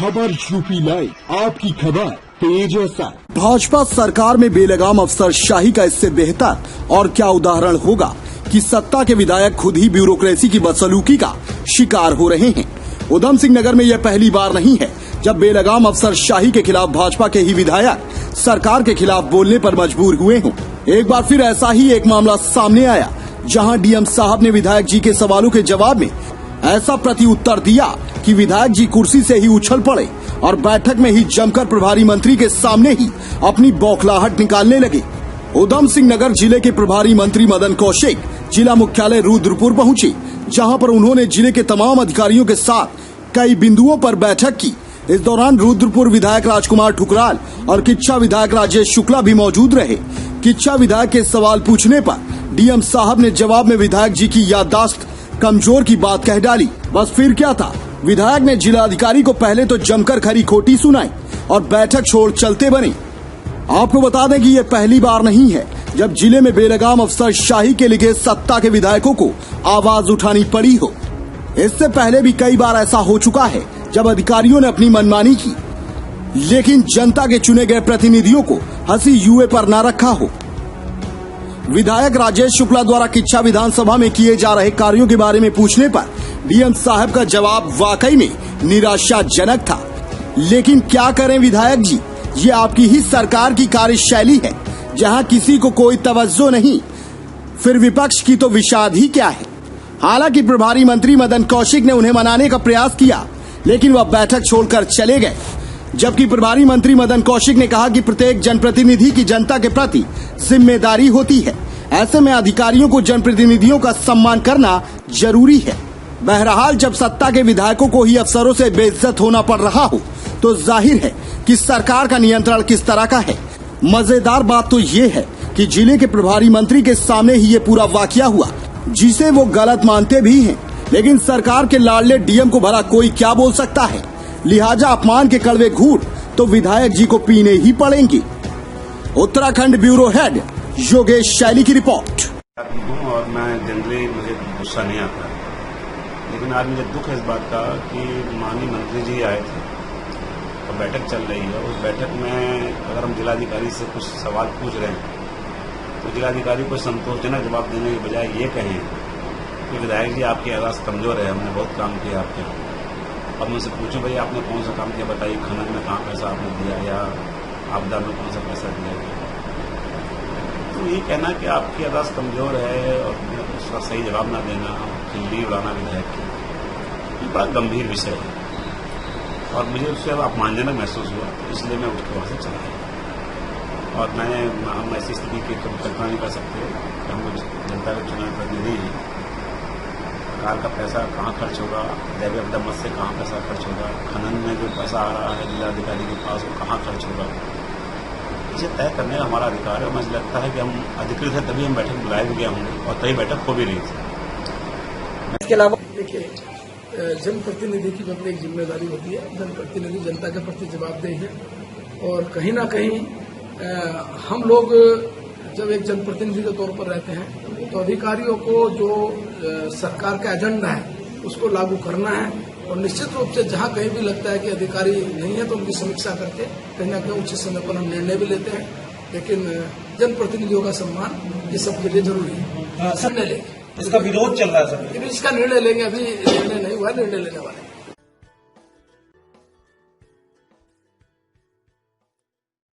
खबर UP live, आपकी खबर तेज असर। भाजपा सरकार में बेलगाम अफसरशाही का इससे बेहतर और क्या उदाहरण होगा कि सत्ता के विधायक खुद ही ब्यूरोक्रेसी की बदसलूकी का शिकार हो रहे हैं। उधम सिंह नगर में यह पहली बार नहीं है जब बेलगाम अफसरशाही के खिलाफ भाजपा के ही विधायक सरकार के खिलाफ बोलने पर मजबूर हुए हों। एक बार फिर ऐसा ही एक मामला सामने आया जहां डीएम साहब ने विधायक जी के सवालों के जवाब में ऐसा प्रति उत्तर दिया कि विधायक जी कुर्सी से ही उछल पड़े और बैठक में ही जमकर प्रभारी मंत्री के सामने ही अपनी बौखलाहट निकालने लगे। उधम सिंह नगर जिले के प्रभारी मंत्री मदन कौशिक जिला मुख्यालय रुद्रपुर पहुंचे, जहां पर उन्होंने जिले के तमाम अधिकारियों के साथ कई बिंदुओं पर बैठक की। इस दौरान रुद्रपुर विधायक राजकुमार ठुकराल और किच्छा विधायक राजेश शुक्ला भी मौजूद रहे। किच्छा विधायक के सवाल पूछने पर डीएम साहब ने जवाब में विधायक जी की याददाश्त कमजोर की बात कह डाली। बस फिर क्या था, विधायक ने जिलाधिकारी को पहले तो जमकर खरी खोटी सुनाई और बैठक छोड़ चलते बने। आपको बता दें कि ये पहली बार नहीं है जब जिले में बेलगाम अफसरशाही के लिए सत्ता के विधायकों को आवाज उठानी पड़ी हो। इससे पहले भी कई बार ऐसा हो चुका है जब अधिकारियों ने अपनी मनमानी की, लेकिन जनता के चुने गए प्रतिनिधियों को हंसी युए पर न रखा हो। विधायक राजेश शुक्ला द्वारा किच्छा विधानसभा में किए जा रहे कार्यों के बारे में पूछने पर डीएम साहब का जवाब वाकई में निराशाजनक था। लेकिन क्या करें विधायक जी, ये आपकी ही सरकार की कार्यशैली है जहां किसी को कोई तवज्जो नहीं, फिर विपक्ष की तो विषाद ही क्या है। हालांकि प्रभारी मंत्री मदन कौशिक ने उन्हें मनाने का प्रयास किया, लेकिन वह बैठक छोड़कर चले गए। जबकि प्रभारी मंत्री मदन कौशिक ने कहा कि प्रत्येक जनप्रतिनिधि की जनता के प्रति जिम्मेदारी होती है, ऐसे में अधिकारियों को जनप्रतिनिधियों का सम्मान करना जरूरी है। बहरहाल जब सत्ता के विधायकों को ही अफसरों से बेइज्जत होना पड़ रहा हो तो जाहिर है कि सरकार का नियंत्रण किस तरह का है। मजेदार बात तो ये है कि जिले के प्रभारी मंत्री के सामने ही ये पूरा वाकया हुआ, जिसे वो गलत मानते भी हैं, लेकिन सरकार के लाडले डीएम को भला कोई क्या बोल सकता है। लिहाजा अपमान के कड़वे घूंट तो विधायक जी को पीने ही पड़ेंगे। उत्तराखंड ब्यूरो हेड योगेश शैली की रिपोर्ट। और मैं जनरली मुझे गुस्सा नहीं आता, लेकिन आज मुझे दुख है इस बात का कि माननीय मंत्री जी आए थे और बैठक चल रही है। उस बैठक में अगर हम जिलाधिकारी से कुछ सवाल पूछ रहे हैं तो जिलाधिकारी को संतोषजनक जवाब देने के बजाय ये कहें कि विधायक जी आपकी आवाज़ कमजोर है, हमने बहुत काम किया आपके। अब मुझसे पूछो भाई आपने कौन सा काम किया बताइए, खनन में कहाँ पैसा आपने दिया या आपदा में कौन सा पैसा दिया। तो ये कहना कि आपकी आवाज़ कमजोर है और उसका सही जवाब ना देना, खिल्ली उड़ाना विधायक की, ये बड़ा गंभीर विषय है और मुझे उससे अपमानजनक महसूस हुआ, इसलिए मैं उठ के वहाँ से चला गया। और हम ऐसी स्थिति की कल्पना नहीं कर सकते कि हम जनता के चुनाव प्रतिनिधि हैं। सरकार का पैसा कहाँ खर्च होगा, दैवीय आपदा मद से कहाँ पैसा खर्च होगा, खनन में जो पैसा आ रहा है जिलाधिकारी के पास वो कहाँ खर्च होगा, इसे तय करने का हमारा अधिकार है। मुझे लगता है कि हम अधिकृत है तभी हम बैठक बुलाए भी गए होंगे और तभी बैठक हो भी रही थी। इसके अलावा देखिए, जनप्रतिनिधि की मतलब एक जिम्मेदारी होती है, जनप्रतिनिधि जनता के प्रति जवाबदेह है और कहीं ना कहीं हम लोग जब एक जनप्रतिनिधि के तौर पर रहते हैं तो अधिकारियों को जो सरकार का एजेंडा है उसको लागू करना है और निश्चित रूप से जहां कहीं भी लगता है कि अधिकारी नहीं है तो उनकी समीक्षा करके कहीं ना कहीं उचित समय पर हम निर्णय भी लेते हैं। लेकिन जनप्रतिनिधियों का सम्मान ये सबके लिए जरूरी है। निर्णय लेंगे, इसका विरोध चल रहा है सर, इसका निर्णय लेंगे, अभी निर्णय नहीं हुआ, निर्णय लेने वाले।